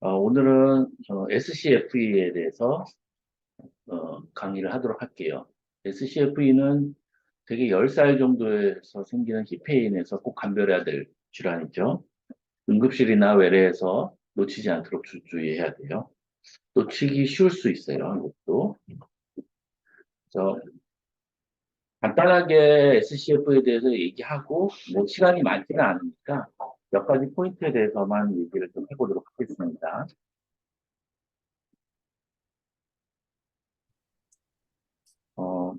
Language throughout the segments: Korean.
오늘은 SCFE에 대해서 강의를 하도록 할게요. SCFE는 되게 10살 정도에서 생기는 히페인에서 꼭 감별해야 될 질환이죠. 응급실이나 외래에서 놓치지 않도록 주의해야 돼요. 놓치기 쉬울 수 있어요, 이것도. 그래서 간단하게 SCF에 대해서 얘기하고, 뭐 시간이 많지는 않으니까 몇 가지 포인트에 대해서만 얘기를 좀 해보도록 하겠습니다. 어,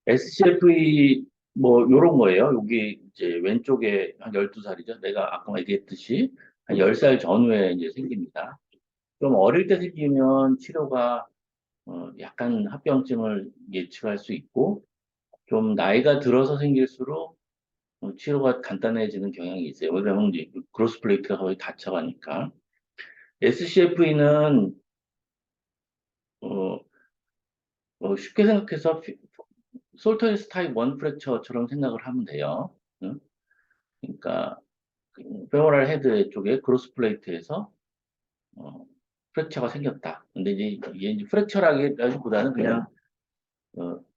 SCFE 뭐 요런 거예요. 여기 이제 왼쪽에 한 12살이죠. 내가 아까 얘기했듯이 한 10살 전후에 이제 생깁니다. 좀 어릴 때 생기면 치료가 약간 합병증을 예측할 수 있고 좀 나이가 들어서 생길수록 치료가 간단해지는 경향이 있어요. 왜냐하면 이제 그로스 플레이트가 거의 닫혀가니까. SCFE는 쉽게 생각해서 솔터니스 타입 1 프랙처처럼 생각을 하면 돼요. 응? 그러니까 페모랄 헤드 쪽에 그로스 플레이트에서 어, 프랙처가 생겼다. 근데 이제 이게 이제 프랙처라기보다는 그냥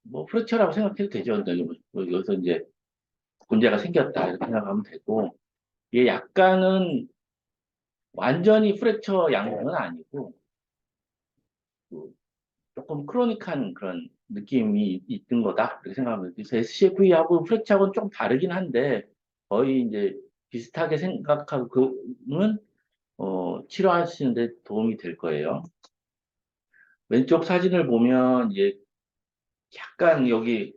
뭐 프랙처라고 생각해도 되죠. 근데 뭐 여기서 이제 문제가 생겼다 이렇게 생각하면 되고 이게 약간은 완전히 프랙처 양상은 아니고 그 조금 크로닉한 그런 느낌이 있는 거다 이렇게 생각합니다. 그래서 SCFE하고 프랙처하고는 좀 다르긴 한데 거의 이제 비슷하게 생각하고 그는 치료하시는데 도움이 될 거예요. 왼쪽 사진을 보면 이제 약간 여기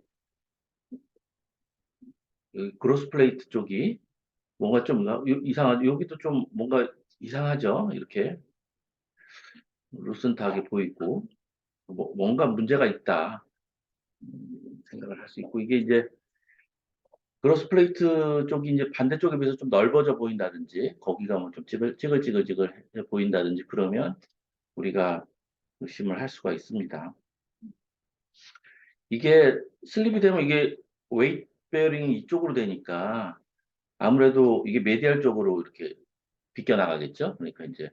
그로스 플레이트 쪽이 뭔가 좀 이상하죠. 여기도 좀 뭔가 이상하죠. 이렇게 루슨트하게 보이고 뭔가 문제가 있다 생각을 할 수 있고 이게 이제 그로스 플레이트 쪽이 이제 반대쪽에 비해서 좀 넓어져 보인다든지 거기가 뭐 좀 찌글찌글해 보인다든지 그러면 우리가 의심을 할 수가 있습니다. 이게 슬립이 되면 이게 웨이트 베어링이 이쪽으로 되니까 아무래도 이게 메디얼 쪽으로 이렇게 비껴나가겠죠. 그러니까 이제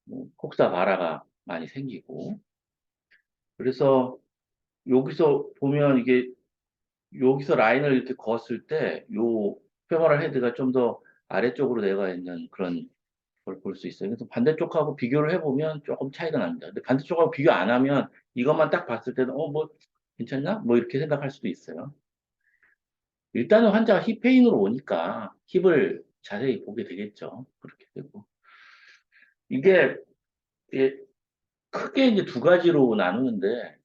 뭐 콕사 바라가 많이 생기고 그래서 여기서 보면 이게 여기서 라인을 이렇게 그었을 때 요 페모랄 헤드가 좀 더 아래쪽으로 내가 있는 그런 걸 볼 수 있어요. 그래서 반대쪽하고 비교를 해보면 조금 차이가 납니다. 근데 반대쪽하고 비교 안 하면 이것만 딱 봤을 때는 뭐 괜찮나? 뭐 이렇게 생각할 수도 있어요. 일단은 환자가 힙페인으로 오니까 힙을 자세히 보게 되겠죠. 그렇게 되고. 이게 예, 크게 이제 두 가지로 나누는데,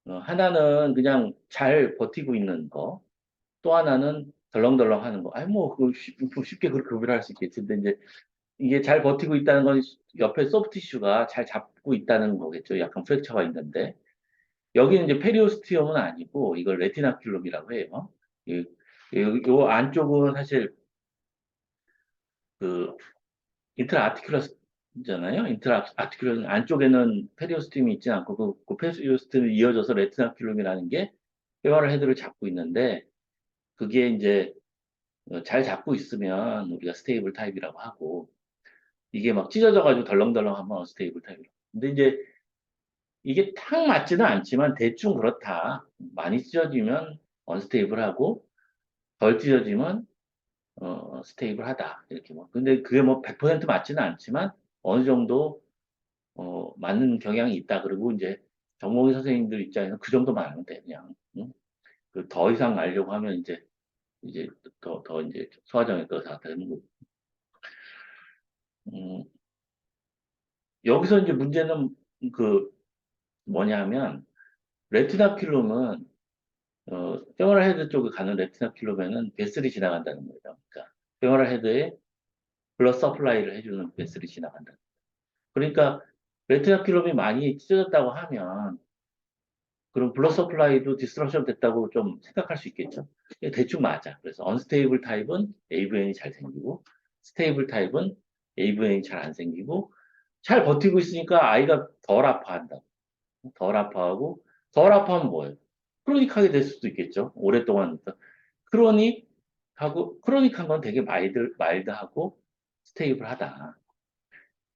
하나는 그냥 잘 버티고 있는 거, 또 하나는 덜렁덜렁 하는 거. 아니, 뭐 쉽게 그렇게 구별할 수 있겠지. 근데 이제 이게 잘 버티고 있다는 건 옆에 소프트 티슈가 잘 잡고 있다는 거겠죠. 약간 프랙처가 있는데. 여기는 이제 페리오스티엄은 아니고, 이걸 레티나큘럼이라고 해요. 이, 요 안쪽은 사실 그 인트라아티큘러스잖아요. 인트라아티큘러 안쪽에는 페리오스팀이 있지 않고 그 페리오스팀이 이어져서 레티나큘럼이라는 게 폐활 헤드를 잡고 있는데 그게 이제 잘 잡고 있으면 우리가 스테이블 타입이라고 하고 이게 막 찢어져가지고 덜렁덜렁하면 스테이블 타입이라고. 근데 이제 이게 탁 맞지는 않지만 대충 그렇다. 많이 찢어지면 언스테이블하고 덜 찢어지면 스테이블하다. 이렇게 뭐. 근데 그게 뭐 100% 맞지는 않지만 어느 정도 맞는 경향이 있다. 그리고 이제 전공의 선생님들 입장에서 그 정도만 알면 돼, 그냥. 응? 그 더 이상 알려고 하면 이제 더 이제 소화정에 다 되는 거고. 음, 여기서 이제 문제는 그 뭐냐면, 레티나큘럼은, 페모럴 헤드 쪽에 가는 레티나큘럼에는 베슬이 지나간다는 거예요. 그러니까, 페모럴 헤드에 블러드 서플라이를 해주는 베슬이 지나간다. 그러니까, 레티나큘럼이 많이 찢어졌다고 하면, 그럼 블러드 서플라이도 디스트럭션 됐다고 좀 생각할 수 있겠죠. 이게 대충 맞아. 그래서 언스테이블 타입은 AVN이 잘 생기고 스테이블 타입은 AVN이 잘 안 생기고 잘 버티고 있으니까 아이가 덜 아파한다. 덜 아파하고 덜 아파하면 뭐예요? 크로닉하게 될 수도 있겠죠. 오랫동안 크로닉하고 크로닉한 건 되게 마일드하고 스테이블하다.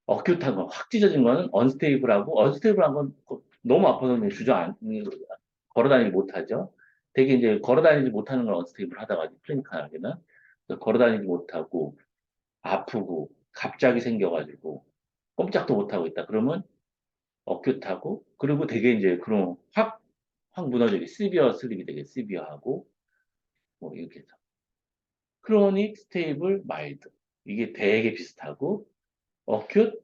어큐트한 거, 확 찢어진 거는 언스테이블하고, 언스테이블한 건 너무 아파서 그냥 걸어 다니지 못하죠. 되게 이제 걸어 다니지 못하는 건 언스테이블 하다가 클리니컬하게는 걸어 다니지 못하고 아프고 갑자기 생겨가지고 꼼짝도 못하고 있다. 그러면 어큐트하고 그리고 되게 이제 그럼 확 무너지게 시비어 슬립이 되게 시비어하고 뭐 이렇게 해서 크로닉 스테이블 마일드 이게 되게 비슷하고 어큐트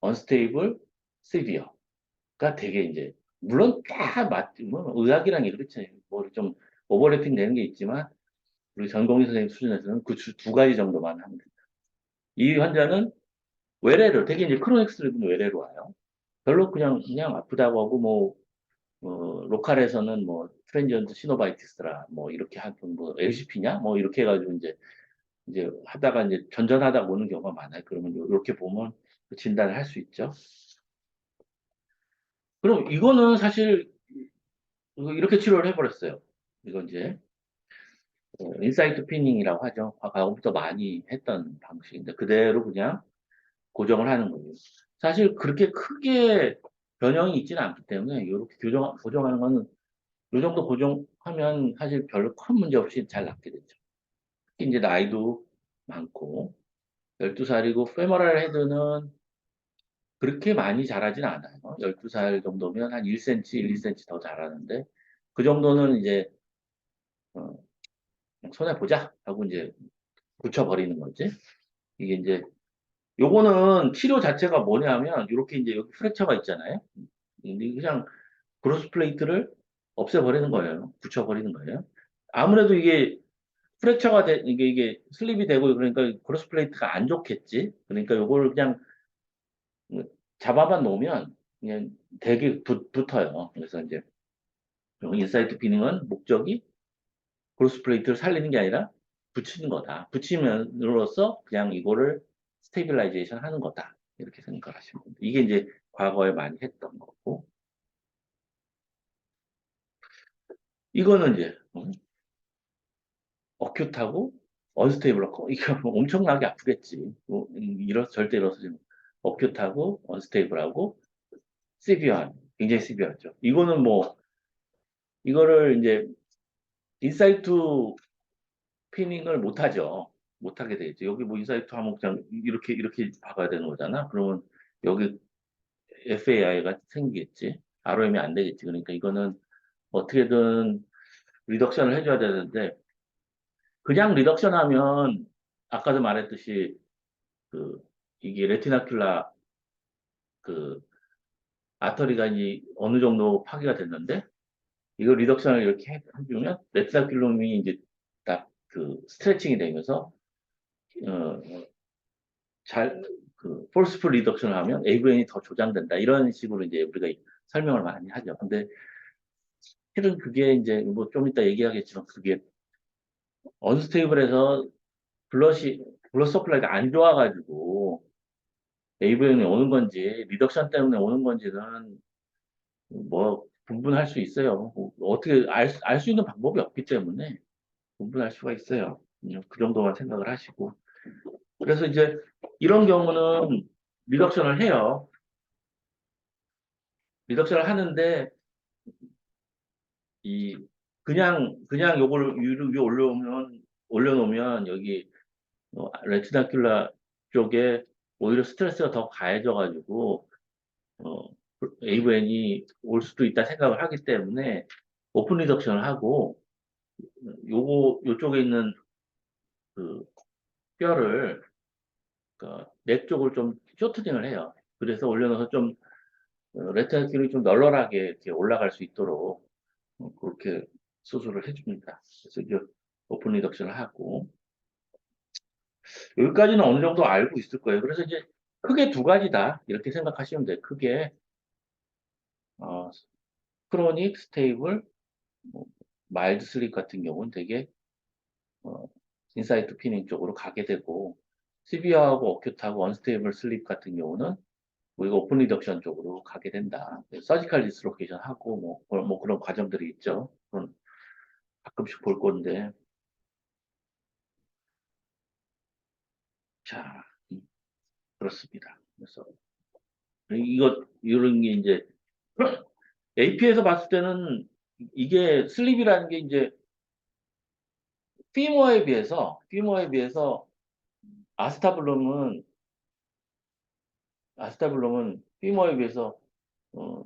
언스테이블 시비어가 되게 이제 물론 다 뭐 의학이란 게 그렇죠. 뭐좀 오버래핑 되는 게 있지만 우리 전공의 선생님 수준에서는 그 두 가지 정도만 하면 됩니다. 이 환자는 외래로 되게 이제 크로닉 슬립은 외래로 와요. 별로 그냥 아프다고 하고 로컬에서는 뭐 트랜지언트 시노바이티스라 뭐 이렇게 하고 뭐 LCP냐 뭐 이렇게 해가지고 이제 하다가 이제 전전하다 오는 경우가 많아요. 그러면 이렇게 보면 그 진단을 할 수 있죠. 그럼 이거는 사실 이렇게 치료를 해버렸어요. 이건 이제 인사이트 피닝이라고 하죠. 과거부터 많이 했던 방식인데 그대로 그냥 고정을 하는 거예요. 사실 그렇게 크게 변형이 있지는 않기 때문에 이렇게 고정하는 거는 이 정도 고정하면 사실 별로 큰 문제 없이 잘 낫게 되죠. 특히 이제 나이도 많고 12살이고 페모랄 헤드는 그렇게 많이 자라진 않아요. 12살 정도면 한 1cm, 1, 2cm 더 자라는데 그 정도는 이제 어, 손해 보자 하고 이제 붙여버리는 거지. 이게 이제 요거는 치료 자체가 뭐냐면 이렇게 이제 여기 프랙처가 있잖아요. 그냥 브로스 플레이트를 없애버리는 거예요. 붙여버리는 거예요. 아무래도 이게 프랙처가 이게 슬립이 되고 그러니까 브로스 플레이트가 안 좋겠지. 그러니까 요거를 그냥 잡아만 놓으면 그냥 되게 붙어요. 그래서 이제 인사이트 피닝은 목적이 브로스 플레이트를 살리는 게 아니라 붙이는 거다. 붙임으로써 그냥 이거를 스테빌라이제이션 하는 거다. 이렇게 생각하시면 됩니다. 이게 이제 과거에 많이 했던 거고. 이거는 이제 어큐트하고 언스테이블하고 이거 엄청나게 아프겠지. 절대 일어서지 어큐트하고 언스테이블하고 시비어한 굉장히 시비어하죠. 이거는 뭐 이거를 이제 인사이트 피닝을 못 하죠. 못 하게 되죠. 여기 뭐 인사이트 하면 그냥 이렇게 박아야 되는 거잖아. 그러면 여기 FAI가 생기겠지. ROM이 안 되겠지. 그러니까 이거는 어떻게든 리덕션을 해줘야 되는데 그냥 리덕션 하면 아까도 말했듯이 그 이게 레티나큘라 그 아터리가 이 어느 정도 파괴가 됐는데 이거 리덕션을 이렇게 해주면 레티나큘럼이 이제 딱 그 스트레칭이 되면서 어, 잘 그 폴스풀 리덕션을 하면 AVN이 더 조장된다 이런 식으로 이제 우리가 설명을 많이 하죠. 근데 실은 그게 이제 뭐 좀 이따 얘기하겠지만 그게 언스테이블해서 블러 서플라이가 안 좋아가지고 AVN이 오는 건지 리덕션 때문에 오는 건지는 뭐 분분할 수 있어요. 뭐 어떻게 알 수 있는 방법이 없기 때문에 분분할 수가 있어요. 그 정도만 생각을 하시고. 그래서 이제 이런 경우는 리덕션을 해요. 리덕션을 하는데 이 그냥 요걸 위에 올려놓으면 여기 레티나큘라 쪽에 오히려 스트레스가 더 가해져가지고 어, AVN이 올 수도 있다 생각을 하기 때문에 오픈 리덕션을 하고 요쪽에 있는 그 뼈를 그넥 쪽을 좀 쇼트닝을 해요. 그래서 올려놓아서 좀 레티나큘이 좀 널널하게 이렇게 올라갈 수 있도록 그렇게 수술을 해줍니다. 그래서 이제 오픈 리덕션을 하고 여기까지는 어느 정도 알고 있을 거예요. 그래서 이제 크게 두 가지다 이렇게 생각하시면 돼요. 크게 어, 크로닉, 스테이블, 뭐, 마일드 슬립 같은 경우는 되게 어, 인사이트 피닝 쪽으로 가게 되고 시비어하고 어큐트하고 언스테이블 슬립 같은 경우는 우리가 오픈 리덕션 쪽으로 가게 된다. 서지컬 디스로케이션 하고 뭐 그런 과정들이 있죠. 그건 가끔씩 볼 건데 자. 그렇습니다. 그래서 이런 게 이제 AP에서 봤을 때는 이게 슬립이라는 게 이제 피머에 비해서 아스타블럼은 피머에 비해서 어,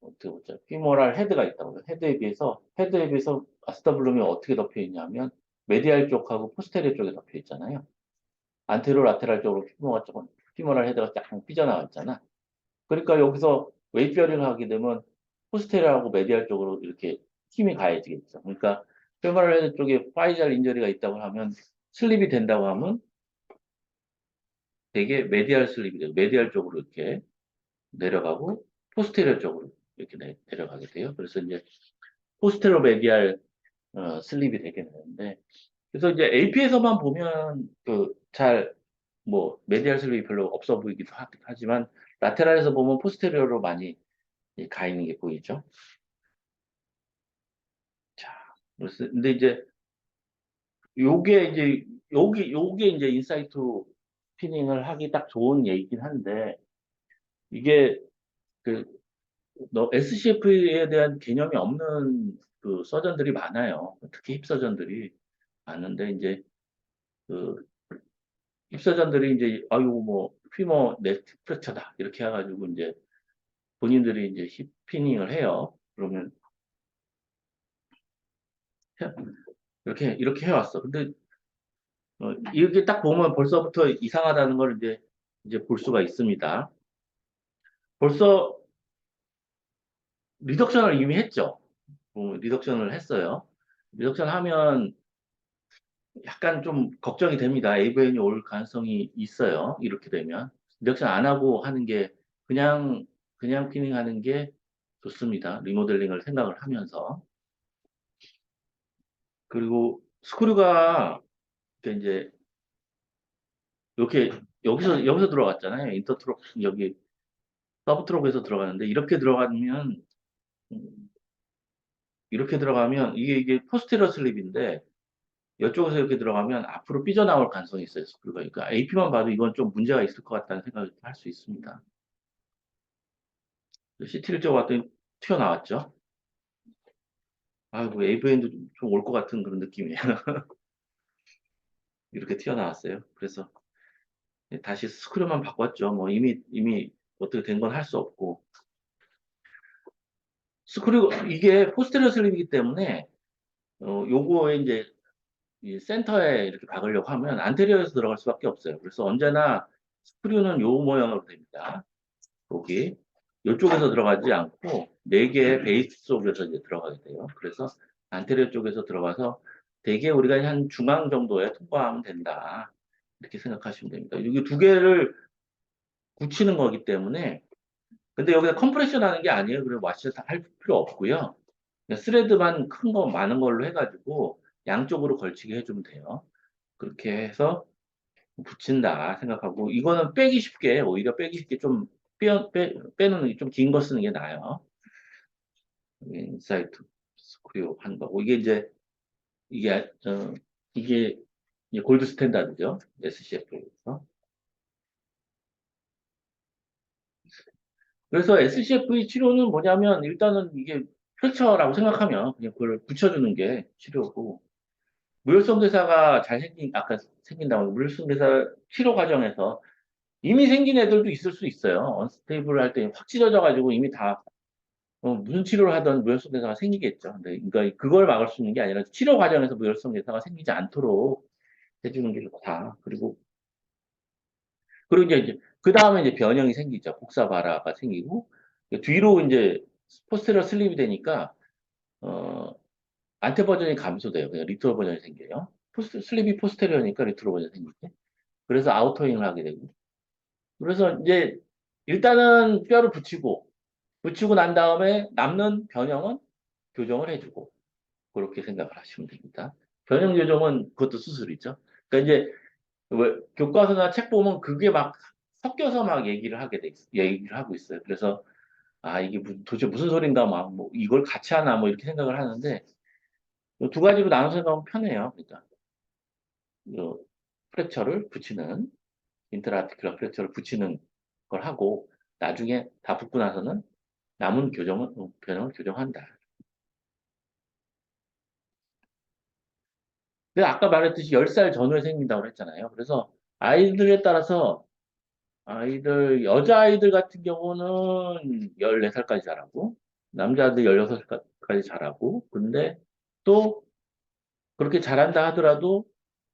어떻게 보자. 피모랄 헤드가 있다고요. 헤드에 비해서 아스타블룸이 어떻게 덮여 있냐면 메디알 쪽하고 포스테리어 쪽에 덮여 있잖아요. 안테로 라테랄 쪽으로 피모랄 헤드가 쫙 삐져나와 있잖아. 그러니까 여기서 웨이트베어링을 하게 되면 포스테리어하고 메디알 쪽으로 이렇게 힘이 가해지겠죠. 그러니까 피모랄 헤드 쪽에 파이잘 인저리가 있다고 하면 슬립이 된다고 하면 되게 메디알 슬립이 돼요. 메디알 쪽으로 이렇게 내려가고 포스테리어 쪽으로 이렇게 내려가게 돼요. 그래서 이제 포스테로 메디알 슬립이 되게 되는데 그래서 이제 AP에서만 보면 뭐 메디알 슬립이 별로 없어 보이기도 하지만 라테랄에서 보면 포스테리어로 많이 가 있는 게 보이죠. 자, 그래서 근데 이제 요게 이제 요게 이제 인사이트 피닝을 하기 딱 좋은 얘기긴 한데 이게 그 SCF에 대한 개념이 없는 그 서전들이 많아요. 특히 힙 서전들이 많은데 이제 그 입사전들이 이제 아유 뭐 휘머 네트 프랙처다 이렇게 해가지고 이제 본인들이 이제 힙피닝을 해요. 그러면 이렇게 해왔어. 근데 이렇게 딱 보면 벌써부터 이상하다는 걸 이제 볼 수가 있습니다. 벌써 리덕션을 이미 했죠. 리덕션을 했어요. 리덕션 하면 약간 좀 걱정이 됩니다. AVN이 올 가능성이 있어요. 이렇게 되면 리덕션 안 하고 하는 게 그냥 피닝 하는 게 좋습니다. 리모델링을 생각을 하면서. 그리고 스크류가 이제 이렇게 여기서 들어갔잖아요. 인터트럭 여기 서브트럭에서 들어가는데 음, 이렇게 들어가면 이게 포스테리어 슬립인데 이쪽에서 이렇게 들어가면 앞으로 삐져나올 가능성이 있어요. 스크류가. 그러니까 AP만 봐도 이건 좀 문제가 있을 것 같다는 생각을 할 수 있습니다. CT를 찍어봤더니 튀어나왔죠. 아이고 AVN도 좀 올 것 같은 그런 느낌이에요. 이렇게 튀어나왔어요. 그래서 다시 스크류만 바꿨죠. 뭐 이미 어떻게 된 건 할 수 없고. 이게 포스테리어 슬립이기 때문에, 요거에 이제 이 센터에 이렇게 박으려고 하면 안테리어에서 들어갈 수밖에 없어요. 그래서 언제나 스크류는 요 모양으로 됩니다. 여기. 요쪽에서 들어가지 않고, 네 개의 베이스 쪽에서 이제 들어가게 돼요. 그래서 안테리어 쪽에서 들어가서 대개 우리가 한 중앙 정도에 통과하면 된다. 이렇게 생각하시면 됩니다. 여기 두 개를 붙이는 거기 때문에 근데 여기다 컴프레션 하는 게 아니에요. 그리고 와시 할 필요 없고요. 그냥 스레드만 큰 거 많은 걸로 해가지고 양쪽으로 걸치게 해주면 돼요. 그렇게 해서 붙인다 생각하고 이거는 오히려 빼기 쉽게 좀 빼는 게 좀 긴 거 쓰는 게 나아요. 인사이트 스크류 하는 거고 이게 이게 이제 골드 스탠다드죠. SCF에서. 그래서 SCF의 치료는 뭐냐면 일단은 이게 펼쳐라고 생각하면 그냥 그걸 붙여주는 게 치료고 무혈성 대사가 아까 생긴다고 무혈성 대사 치료 과정에서 이미 생긴 애들도 있을 수 있어요. 언스테이블 할 때 확 찢어져가지고 이미 다 무슨 치료를 하던 무혈성 대사가 생기겠죠. 근데 그러니까 그걸 막을 수 있는 게 아니라 치료 과정에서 무혈성 대사가 생기지 않도록 해주는 게 좋다. 그리고 이제 그 다음에 이제 변형이 생기죠. 복사바라가 생기고 뒤로 이제 포스테리어 슬립이 되니까 어, 안테 버전이 감소돼요. 그냥 리트로 버전이 생겨요. 슬립이 포스테리어니까 리트로 버전이 생기죠. 그래서 아우터잉을 하게 되고. 그래서 이제 일단은 뼈를 붙이고 난 다음에 남는 변형은 교정을 해주고 그렇게 생각을 하시면 됩니다. 변형 교정은 그것도 수술이죠. 그러니까 이제 교과서나 책 보면 그게 막 섞여서 막 얘기를 하고 있어요. 그래서 아 이게 도대체 무슨 소린가 막 뭐 이걸 같이 하나 뭐 이렇게 생각을 하는데 두 가지로 나눠서 생각하면 편해요. 그러니까 요 프랙처를 붙이는 인트라아티큘러 프랙처를 붙이는 걸 하고 나중에 다 붙고 나서는 남은 변형을 교정한다. 근데 아까 말했듯이 10살 전후에 생긴다고 했잖아요. 그래서 아이들에 따라서 여자아이들 같은 경우는 14살까지 자라고, 남자들 16살까지 자라고, 근데 또 그렇게 자란다 하더라도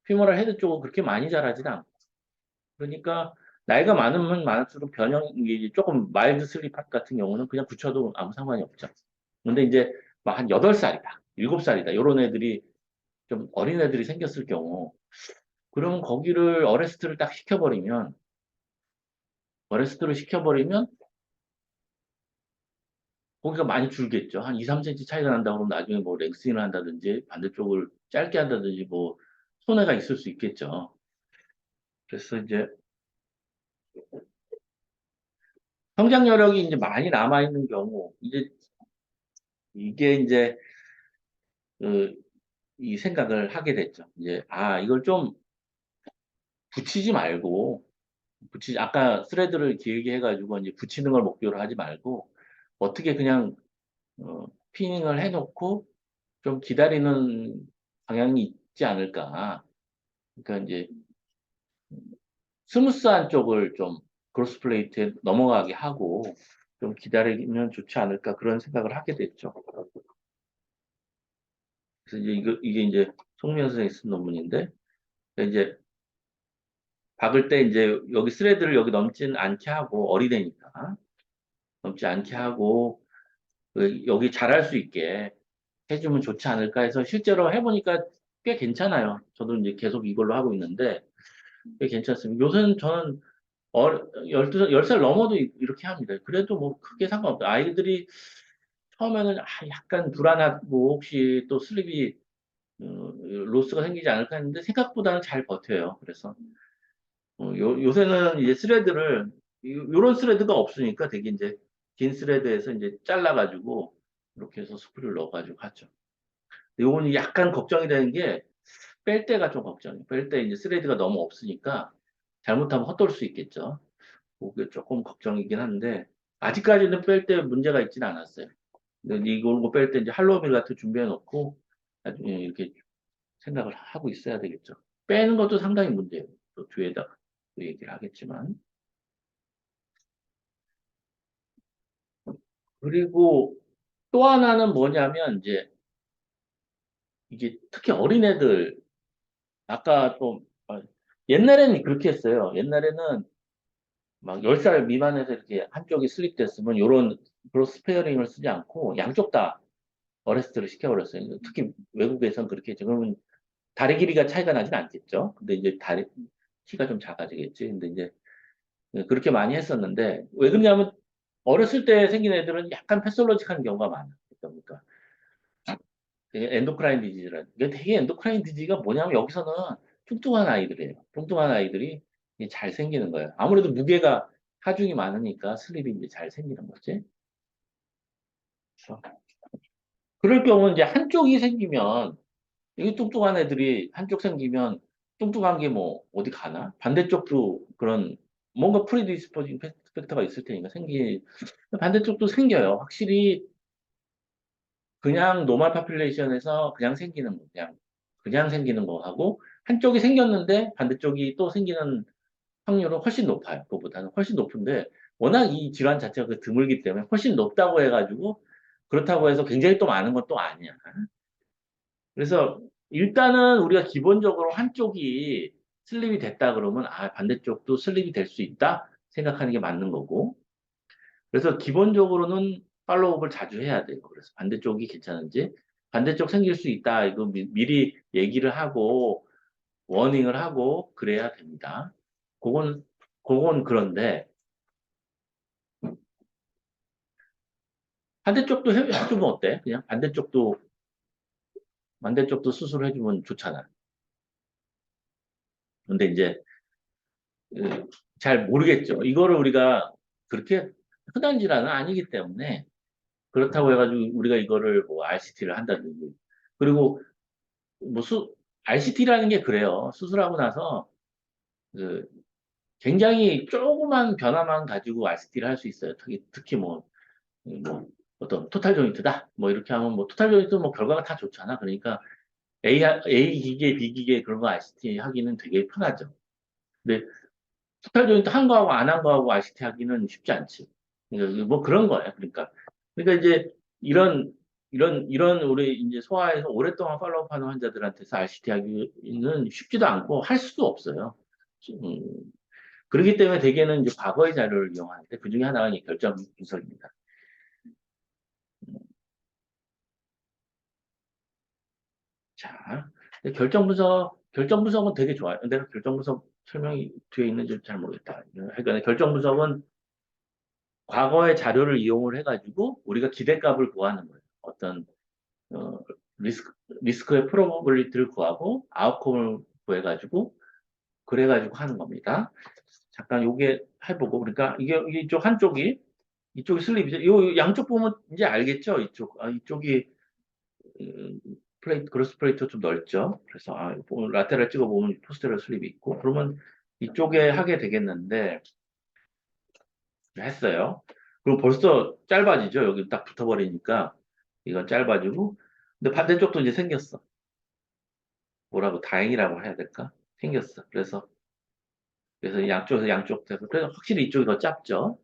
피모랄 헤드 쪽은 그렇게 많이 자라지는 않고. 그러니까 나이가 많으면 많을수록 변형이 조금 마일드 슬립 같은 경우는 그냥 붙여도 아무 상관이 없죠. 근데 이제 막 한 8살이다, 7살이다, 이런 애들이 좀 어린 애들이 생겼을 경우, 그러면 거기를 어레스트를 시켜버리면 거기가 많이 줄겠죠. 한 2, 3cm 차이가 난다고 그러면 나중에 뭐 렉스인을 한다든지 반대쪽을 짧게 한다든지 뭐 손해가 있을 수 있겠죠. 그래서 이제 성장 여력이 이제 많이 남아 있는 경우, 이제 이게 이제 그, 이 생각을 하게 됐죠. 이제 이걸 좀 붙이지 말고 아까 스레드를 길게 해가지고 이제 붙이는 걸 목표로 하지 말고 어떻게 그냥 피닝을 해놓고 좀 기다리는 방향이 있지 않을까. 그러니까 이제 스무스한 쪽을 좀 크로스 플레이트에 넘어가게 하고 좀 기다리면 좋지 않을까 그런 생각을 하게 됐죠. 그래서 이제 이게 이제 송미연 선생님이 쓴 논문인데 이제 박을 때 이제 여기 스레드를 여기 넘진 않게 하고 어리되니까 넘지 않게 하고 여기 잘할 수 있게 해주면 좋지 않을까 해서 실제로 해보니까 꽤 괜찮아요. 저도 이제 계속 이걸로 하고 있는데 꽤 괜찮습니다. 요새는 저는 10살 넘어도 이렇게 합니다. 그래도 뭐 크게 상관없다. 아이들이 처음에는 약간 불안하고 혹시 또 슬립이 로스가 생기지 않을까 했는데 생각보다는 잘 버텨요. 그래서 요새는 이제 스레드를 요런 스레드가 없으니까 되게 이제 긴 스레드에서 이제 잘라가지고 이렇게 해서 스크류를 넣어가지고 하죠. 요거는 약간 걱정이 되는 게 뺄 때가 좀 걱정이에요. 뺄 때 이제 스레드가 너무 없으니까 잘못하면 헛돌 수 있겠죠. 그게 조금 걱정이긴 한데 아직까지는 뺄 때 문제가 있지는 않았어요. 근데 이거 뺄 때 이제 할로우밀 같은 거 준비해 놓고 나중에 이렇게 생각을 하고 있어야 되겠죠. 빼는 것도 상당히 문제예요. 또 뒤에다가 또 얘기를 하겠지만. 그리고 또 하나는 뭐냐면 이제 이게 특히 어린애들 아까 또 옛날에는 그렇게 했어요. 옛날에는 막 10살 미만에서 이렇게 한쪽이 슬립됐으면 요런 크로스 스페어링을 쓰지 않고 양쪽 다 어레스트를 시켜버렸어요. 특히 외국에선 그렇게 했죠. 그러면 다리 길이가 차이가 나진 않겠죠. 근데 이제 다리 키가 좀 작아지겠지. 근데 이제 그렇게 많이 했었는데 왜 그러냐면 어렸을 때 생긴 애들은 약간 패솔로직한 경우가 많아요. 그러니까 되게 엔도크라인 디지즈라. 이게 되게 엔도크라인 디지즈가 뭐냐면 여기서는 뚱뚱한 아이들이에요. 뚱뚱한 아이들이 잘 생기는 거예요. 아무래도 무게가 하중이 많으니까 슬립이 이제 잘 생기는 거지. 그래서 그럴 경우는 이제 한쪽이 생기면 이 뚱뚱한 애들이 한쪽 생기면 뚱뚱한 게 뭐 어디 가나? 반대쪽도 그런 뭔가 프리디스포징 팩터가 있을 테니까 반대쪽도 생겨요. 확실히 그냥 노멀 파퓰레이션에서 그냥 생기는 거하고 한쪽이 생겼는데 반대쪽이 또 생기는 확률은 훨씬 높아요. 그보다는 훨씬 높은데 워낙 이 질환 자체가 드물기 때문에 훨씬 높다고 해가지고 그렇다고 해서 굉장히 또 많은 건 또 아니야. 그래서 일단은 우리가 기본적으로 한쪽이 슬립이 됐다 그러면 반대쪽도 슬립이 될 수 있다 생각하는 게 맞는 거고 그래서 기본적으로는 팔로우업을 자주 해야 돼요. 그래서 반대쪽이 괜찮은지 반대쪽 생길 수 있다 이거 미리 얘기를 하고 워닝을 하고 그래야 됩니다. 그건 그런데 반대쪽도 해주면 어때? 그냥 반대쪽도 수술해주면 좋잖아. 근데 이제 잘 모르겠죠. 이거를 우리가 그렇게 흔한 질환은 아니기 때문에 그렇다고 해가지고 우리가 이거를 뭐 RCT를 한다든지 그리고 뭐 RCT라는 게 그래요. 수술하고 나서 그 굉장히 조그만 변화만 가지고 RCT를 할 수 있어요. 특히 뭐 어떤 토탈 조인트다. 뭐 이렇게 하면 뭐 토탈 조인트 뭐 결과가 다 좋잖아. 그러니까 A 기계, B 기계 그런 거 RCT 하기는 되게 편하죠. 근데 토탈 조인트 한 거하고 안 한 거하고 RCT 하기는 쉽지 않지. 그러니까 뭐 그런 거야. 그러니까 이제 이런 이런 우리 이제 소아에서 오랫동안 팔로우하는 환자들한테서 RCT 하기는 쉽지도 않고 할 수도 없어요. 음, 그렇기 때문에 대개는 이제 과거의 자료를 이용하는데 그 중에 하나가 이 결정 분석입니다. 자, 근데 결정 분석은 되게 좋아요. 내가 결정 분석 설명이 뒤에 있는지 잘 모르겠다. 하여간 결정 분석은 과거의 자료를 이용을 해가지고 우리가 기대값을 구하는 거예요. 어떤 어, 리스크의 프로버빌리티를 구하고 아웃컴을 구해가지고 그래가지고 하는 겁니다. 잠깐 요게 해보고 그러니까 이게 이쪽 한쪽이 이쪽이 슬립이죠. 요 양쪽 보면 이제 알겠죠? 이쪽이 그로스 플레이트 좀 넓죠. 그래서 라테랄 찍어보면 포스테럴 슬립이 있고 그러면 이쪽에 하게 되겠는데 했어요. 그럼 벌써 짧아지죠. 여기 딱 붙어버리니까 이건 짧아지고 근데 반대쪽도 이제 생겼어. 뭐라고 다행이라고 해야 될까? 생겼어. 그래서 양쪽 돼서 그래서 확실히 이쪽이 더 짧죠.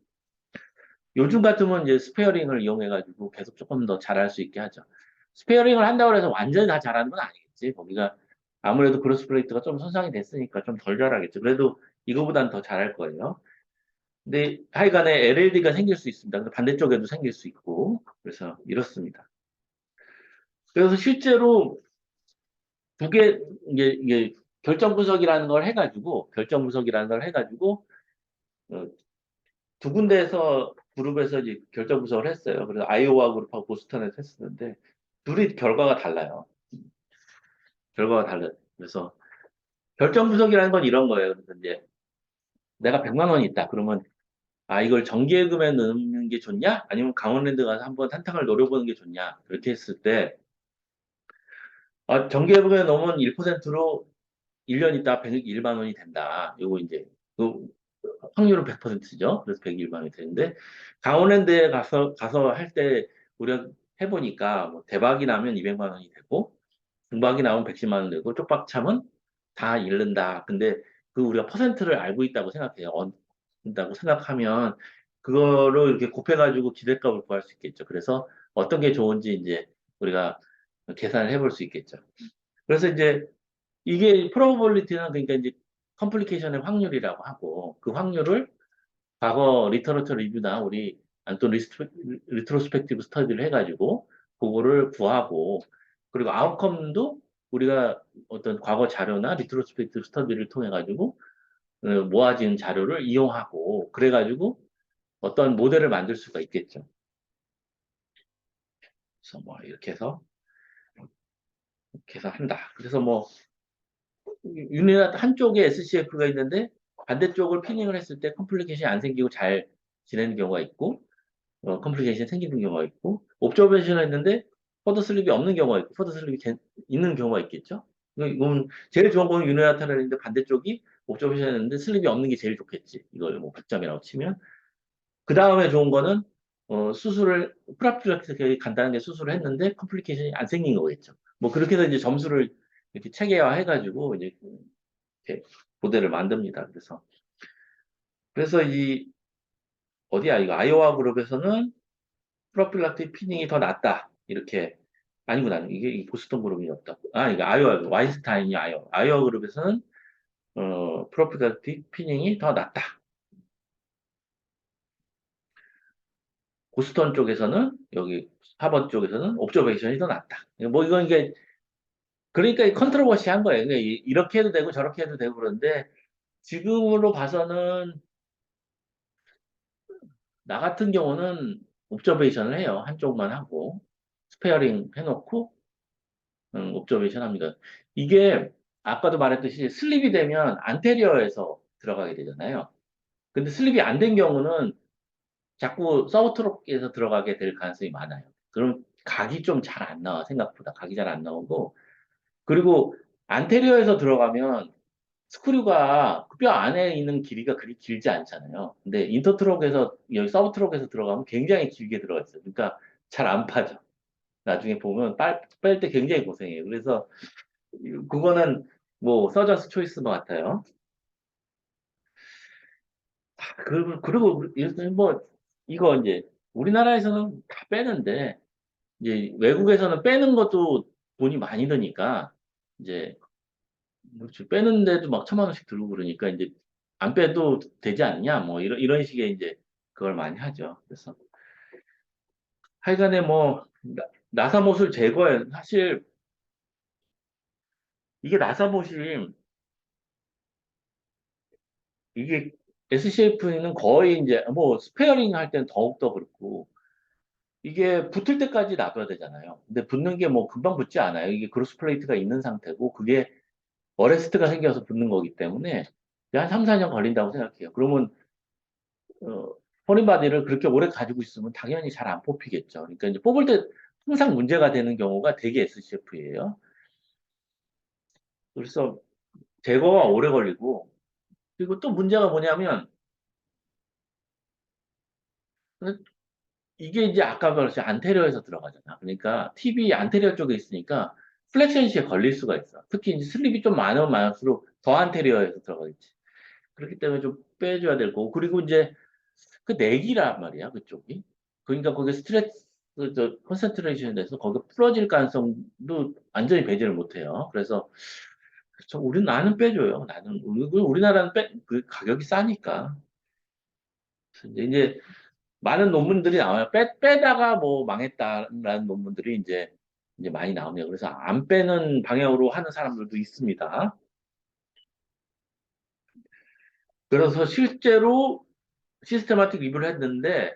요즘 같으면 이제 스페어링을 이용해가지고 계속 조금 더 잘할 수 있게 하죠. 스페어링을 한다고 해서 완전히 다 잘하는 건 아니겠지. 거기가 아무래도 그로스 플레이트가 좀 손상이 됐으니까 좀 덜 잘하겠죠. 그래도 이거보단 더 잘할 거예요. 근데 하여간에 LLD가 생길 수 있습니다. 근데 반대쪽에도 생길 수 있고. 그래서 이렇습니다. 그래서 실제로 두 개, 이게 결정 분석이라는 걸 해가지고, 어, 두 군데에서 그룹에서 이제 결정 분석을 했어요. 그래서 아이오와 그룹하고 보스턴에서 했었는데, 둘이 결과가 달라요. 결과가 달라요. 그래서 결정 분석이라는 건 이런 거예요. 그래서 이제 내가 100만 원이 있다. 그러면, 이걸 정기예금에 넣는 게 좋냐? 아니면 강원랜드 가서 한번 한탕을 노려보는 게 좋냐? 그렇게 했을 때, 정기예금에 넣으면 1%로 1년 있다 101만 원이 된다. 요거 이제, 그 확률은 100%죠. 그래서 101만 원이 되는데, 강원랜드에 가서 할 때 우리가 해보니까 뭐 대박이 나면 200만 원이 되고, 중박이 나오면 110만 원 되고, 쪽박 차면 다 잃는다. 근데 그 우리가 퍼센트를 알고 있다고 생각해요. 얻는다고 생각하면, 그거를 이렇게 곱해가지고 기대값을 구할 수 있겠죠. 그래서 어떤 게 좋은지 이제 우리가 계산을 해볼 수 있겠죠. 그래서 이제 이게 프로버빌리티는 그러니까 이제 컴플리케이션의 확률이라고 하고 그 확률을 과거 리터러처 리뷰나 우리 또 리트로스펙티브 스터디를 해가지고 그거를 구하고 그리고 아웃컴도 우리가 어떤 과거 자료나 리트로스펙티브 스터디를 통해 가지고 모아진 자료를 이용하고 그래가지고 어떤 모델을 만들 수가 있겠죠. 그래서 뭐 이렇게 해서 계산한다. 그래서 뭐 유닛 한쪽에 SCF가 있는데 반대쪽을 피닝을 했을 때 컴플리케이션이 안 생기고 잘 지내는 경우가 있고 컴플리케이션이 생기는 경우가 있고 옵저베이션을 했는데 퍼더 슬립이 없는 경우가 있고 퍼더 슬립이 있는 경우가 있겠죠. 이건 제일 좋은 거는 유니라테럴인데 반대쪽이 옵저베이션 했는데 슬립이 없는 게 제일 좋겠지. 이걸 뭐 100점이라고 치면 그 다음에 좋은 거는 수술을 프라필락틱하게 간단하게 수술을 했는데 컴플리케이션이 안 생긴 거겠죠. 뭐 그렇게 해서 이제 점수를 이렇게 체계화 해가지고 이제 이렇게 모델을 만듭니다. 그래서 이 어디야 이거 아이오와 그룹에서는 프로필락틱 피닝이 더 낫다 이렇게 아니구나 이게 이 보스턴 그룹이 없다. 이거 아이오와 와인스타인이 아이오와 그룹에서는 프로필락틱 피닝이 더 낫다. 보스턴 쪽에서는 여기 하버드 쪽에서는 옵저베이션이 더 낫다. 뭐 이건 이게 그러니까 컨트로버시한 거예요. 그러니까 이렇게 해도 되고 저렇게 해도 되고 그런데 지금으로 봐서는 나 같은 경우는 옵저베이션을 해요. 한쪽만 하고 스페어링 해놓고 옵저베이션 합니다. 이게 아까도 말했듯이 슬립이 되면 안테리어에서 들어가게 되잖아요. 근데 슬립이 안 된 경우는 자꾸 서브트록에서 들어가게 될 가능성이 많아요. 그럼 각이 좀 잘 안 나와 생각보다 각이 잘 안 나오고 그리고 안테리어에서 들어가면 스크류가 그 뼈 안에 있는 길이가 그리 길지 않잖아요. 근데 인터트럭에서, 여기 서브트럭에서 들어가면 굉장히 길게 들어가 있어요. 그러니까 잘 안 빠져. 나중에 보면 뺄 때 굉장히 고생해요. 그래서 그거는 뭐 서전스 초이스 것 같아요. 그리고 뭐 이거 이제 우리나라에서는 다 빼는데 이제 외국에서는 빼는 것도 돈이 많이 드니까 이제 그렇죠. 빼는데도 막 1,000만 원씩 들고 그러니까 이제 안 빼도 되지 않냐 뭐 이런 식의 이제 그걸 많이 하죠. 그래서 하여간에 뭐 나사못을 제거해 사실 이게 나사못이 이게 SCF는 거의 이제 뭐 스페어링 할 때는 더욱더 그렇고 이게 붙을 때까지 놔둬야 되잖아요. 근데 붙는 게 뭐 금방 붙지 않아요. 이게 그로스 플레이트가 있는 상태고 그게 어레스트가 생겨서 붙는 거기 때문에 한 3, 4년 걸린다고 생각해요. 그러면 어, 포린바디를 그렇게 오래 가지고 있으면 당연히 잘 안 뽑히겠죠. 그러니까 이제 뽑을 때 항상 문제가 되는 경우가 되게 SCF예요. 그래서 제거가 오래 걸리고 그리고 또 문제가 뭐냐면 이게 이제 아까 말했듯이 안테리어에서 들어가잖아. 그러니까 TV 안테리어 쪽에 있으니까 플렉션 시에 걸릴 수가 있어. 특히 이제 슬립이 좀 많으면 많을수록 더 안테리어에서 들어가겠지. 그렇기 때문에 좀 빼줘야 될 거고. 그리고 이제 그 내기란 말이야, 그쪽이. 그러니까 거기 스트레스, 컨센트레이션에 대해서 거기 풀어질 가능성도 완전히 배제를 못 해요. 그래서, 나는 빼줘요. 우리나라는 그 가격이 싸니까. 이제 많은 논문들이 나와요. 빼다가 뭐 망했다라는 논문들이 이제 많이 나오네요. 그래서 안 빼는 방향으로 하는 사람들도 있습니다. 그래서 실제로 시스테마틱 리뷰를 했는데,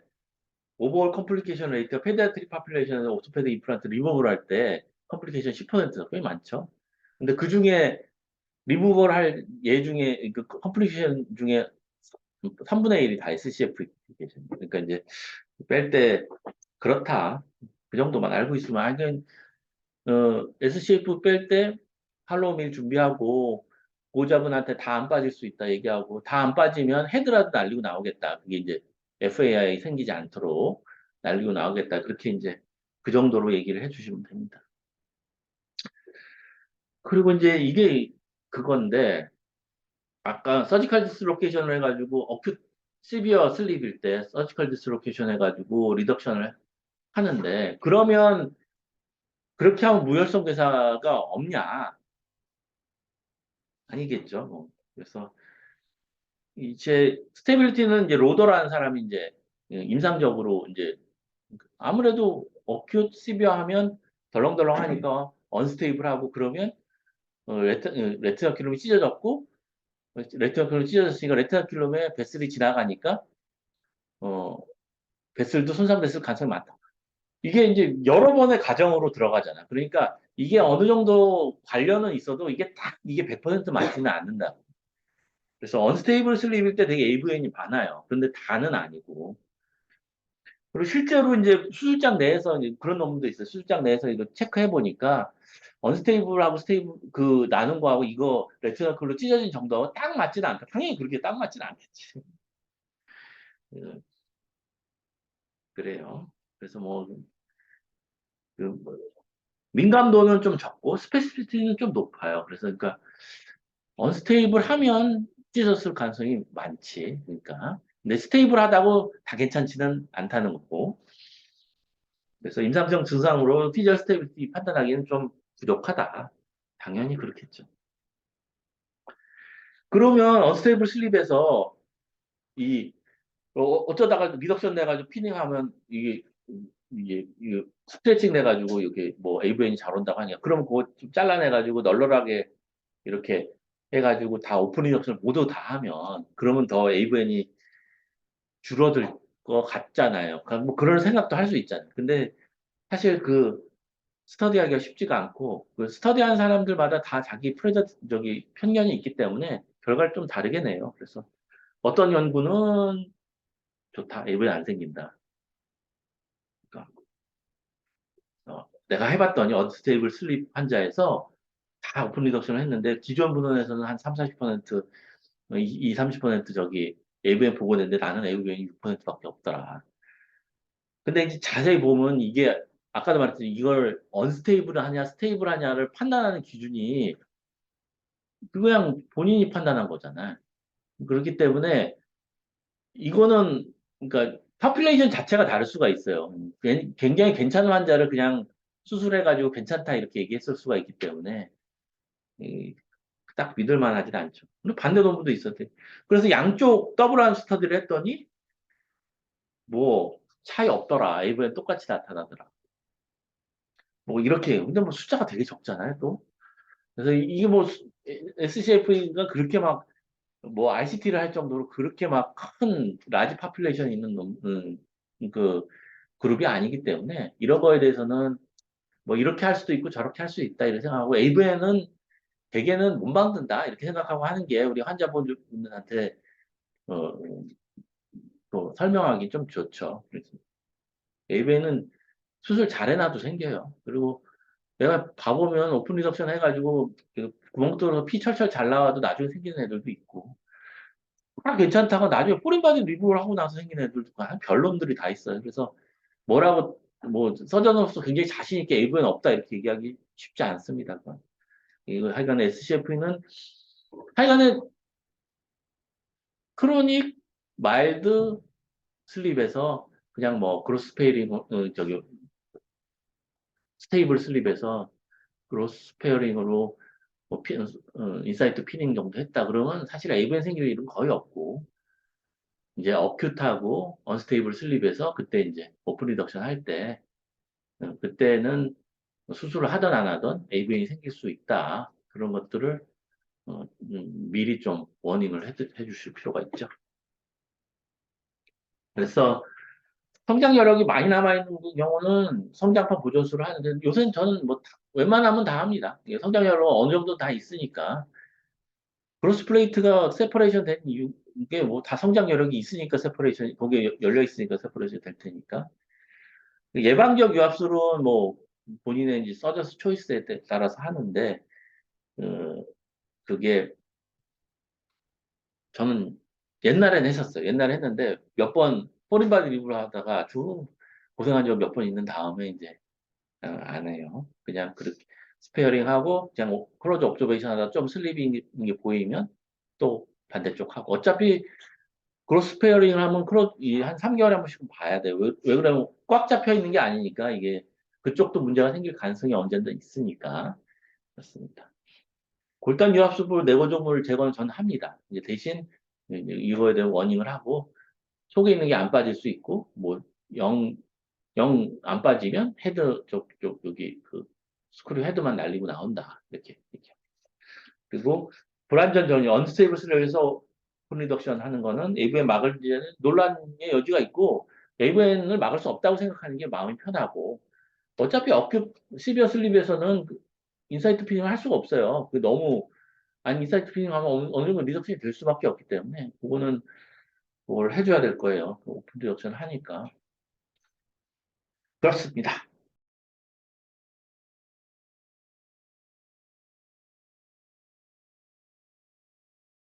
오버올 컴플리케이션 레이트가 페디아트릭 파퓰레이션에서 오토페드 임플란트 리무브를 할 때 컴플리케이션 10%가 꽤 많죠. 근데 그 중에 리무브를 할 예 중에 그 컴플리케이션 중에 3분의 1이 다 SCF 컴플리케이션. 그러니까 이제 뺄 때 그렇다. 그 정도만 알고 있으면 하여튼 SCF 뺄 때 할로우 밀 준비하고 보호자분한테 다 안 빠질 수 있다 얘기하고 다 안 빠지면 헤드라도 날리고 나오겠다. 그게 이제 FAI 생기지 않도록 날리고 나오겠다. 그렇게 이제 그 정도로 얘기를 해주시면 됩니다. 그리고 이제 이게 그건데 아까 서지컬 디스로케이션을 해가지고 어큐 시비어 슬립일 때 서지컬 디스로케이션 해가지고 리덕션을 하는데 그러면 그렇게 하면 무혈성 괴사가 없냐? 아니겠죠. 뭐. 그래서 이제 스테빌리티는 이제 로더라는 사람이 이제 임상적으로 이제 아무래도 어큐트 시비어 하면 덜렁덜렁 하니까 언스테이블하고 그러면 레티나 킬럼이 찢어졌고 레티나 킬럼이 찢어졌으니까 레티나 킬럼에 베슬이 지나가니까 어 베슬도 손상됐을 가능성이 많다. 이게 이제 여러 번의 과정으로 들어가잖아. 그러니까 이게 어느 정도 관련은 있어도 이게 100% 맞지는 않는다. 그래서 언스테이블 슬립일 때 되게 AVN이 많아요. 그런데 다는 아니고. 그리고 실제로 이제 수술장 내에서 이제 그런 논문도 있어요. 수술장 내에서 이거 체크해 보니까 언스테이블하고 스테이블 그 나눈 거하고 이거 레티나클로 찢어진 정도하고 딱 맞지는 않다. 당연히 그렇게 딱 맞지는 않겠지. 그- 그래요. 그래서 뭐, 민감도는 좀 적고 스페시피티는 좀 높아요. 그래서 그러니까 언스테이블 하면 찢어졌을 가능성이 많지. 그러니까 근데 스테이블하다고 다 괜찮지는 않다는 거고. 그래서 임상적 증상으로 피지컬 스테빌리티 판단하기는 좀 부족하다. 당연히 그렇겠죠. 그러면 언스테이블 슬립에서 이 어쩌다가 리덕션 내가지고 피닝하면 이게 스트레칭 내가지고 이렇게 뭐 AVN이 잘 온다고 하니까 그럼 그거 좀 잘라내가지고 널널하게 이렇게 해가지고 다 오픈 리덕션 모두 다 하면 그러면 더 AVN이 줄어들 것 같잖아요. 그러니까 뭐 그런 생각도 할 수 있잖아요. 근데 사실 스터디하기가 쉽지가 않고 그 스터디하는 사람들마다 다 자기 저기 편견이 있기 때문에 결과를 좀 다르게 내요. 그래서 어떤 연구는 좋다, AV 안 생긴다. 그러니까 내가 해봤더니 언스테이블 슬립 환자에서 다 오픈 리덕션을 했는데 기존 분원에서는 한 3, 40%, 30% 저기 AVM 보고냈는데 나는 AVM이 6%밖에 없더라. 근데 이제 자세히 보면 이게 아까도 말했듯이 이걸 언스테이블 하냐 스테이블 하냐를 판단하는 기준이 그냥 본인이 판단한 거잖아. 그렇기 때문에 이거는 그러니까 파퓰레이션 자체가 다를 수가 있어요. 굉장히 괜찮은 환자를 그냥 수술해가지고 괜찮다 이렇게 얘기했을 수가 있기 때문에 이, 딱 믿을 만하진 않죠. 근데 반대 논문도 있었대. 그래서 양쪽 더블한 스터디를 했더니 뭐 차이 없더라. AVN 똑같이 나타나더라. 뭐 이렇게 근데 뭐 숫자가 되게 적잖아요 또. 그래서 이게 뭐 SCF가 그렇게 막 뭐 RCT를 할 정도로 그렇게 막 큰 라지 파퓰레이션 있는 그 그룹이 아니기 때문에 이런 거에 대해서는 뭐 이렇게 할 수도 있고 저렇게 할 수 있다 이렇게 생각하고 AVN은 대개는 못 막는다 이렇게 생각하고 하는 게 우리 환자분들한테 어, 또 설명하기 좀 좋죠. 그래서 AVN은 수술 잘 해놔도 생겨요. 그리고 내가 봐보면 오픈 리덕션 해가지고 그 구멍 뚫어서 피 철철 잘 나와도 나중에 생기는 애들도 있고 다 괜찮다가 나중에 뿌린바디 리뷰를 하고 나서 생긴 애들도 별놈들이 다 있어요. 그래서 뭐라고 뭐 서전으로서 굉장히 자신 있게 AV는 없다 이렇게 얘기하기 쉽지 않습니다. 이거 하여간에 SCF는 하여간에 크로닉 마일드 슬립에서 그냥 뭐 그로스 페어링 저기 스테이블 슬립에서 그로스 페어링으로 뭐 인사이트 피닝 정도 했다 그러면 사실 AVN 생길 일은 거의 없고 이제 어큐트하고 언스테이블 슬립에서 그때 이제 오픈 리덕션 할 때 그때는 수술을 하든 안 하든 AVN이 생길 수 있다. 그런 것들을 미리 좀 워닝을 해주실 필요가 있죠. 그래서 성장 여력이 많이 남아있는 경우는 성장판 보조술을 하는데 요새는 저는 뭐 웬만하면 다 합니다. 이게 성장 여력 어느 정도 다 있으니까 그로스 플레이트가 세퍼레이션 된 이유 이게 뭐 다 성장 여력이 있으니까 세퍼레이션 거기에 열려 있으니까 세퍼레이션 될 테니까 예방적 유압술은 뭐 본인의 이제 서저스 초이스에 따라서 하는데 어, 그게 저는 옛날엔 했었어요. 옛날에 했는데 몇 번 포린바디 리뷰를 하다가 아주 고생한 적 몇 번 있는 다음에 이제 안 해요. 그냥 그렇게 스페어링 하고 그냥 클로즈 옵저베이션 하다가 좀 슬립이 있는 게 보이면 또 반대쪽 하고 어차피 크로스 페어링을 하면 한 3개월에 한 번씩 봐야 돼요. 왜 그러면 꽉 잡혀 있는 게 아니니까 이게 그쪽도 문제가 생길 가능성이 언젠가 있으니까 그렇습니다. 골단 유압수부 내고종물 제거는 저는 합니다. 이제 대신 이거에 대한 워닝을 하고 속에 있는 게 안 빠질 수 있고 뭐 영 안 빠지면 헤드 쪽 여기 그 스크류 헤드만 날리고 나온다 이렇게. 그리고 불안전 전이 언스테이블 슬랩에서 콘리덕션 하는 거는 AVN 막을 때는 논란의 여지가 있고 AVN을 막을 수 없다고 생각하는 게 마음이 편하고 어차피 어큐 시비어 슬립에서는 인사이트 피닝을 할 수가 없어요. 그 너무 아니 인사이트 피닝 하면 어느 정도 리덕션이 될 수밖에 없기 때문에 그거는 뭘 해줘야 될 거예요. 그 오픈 리덕션 하니까 그렇습니다.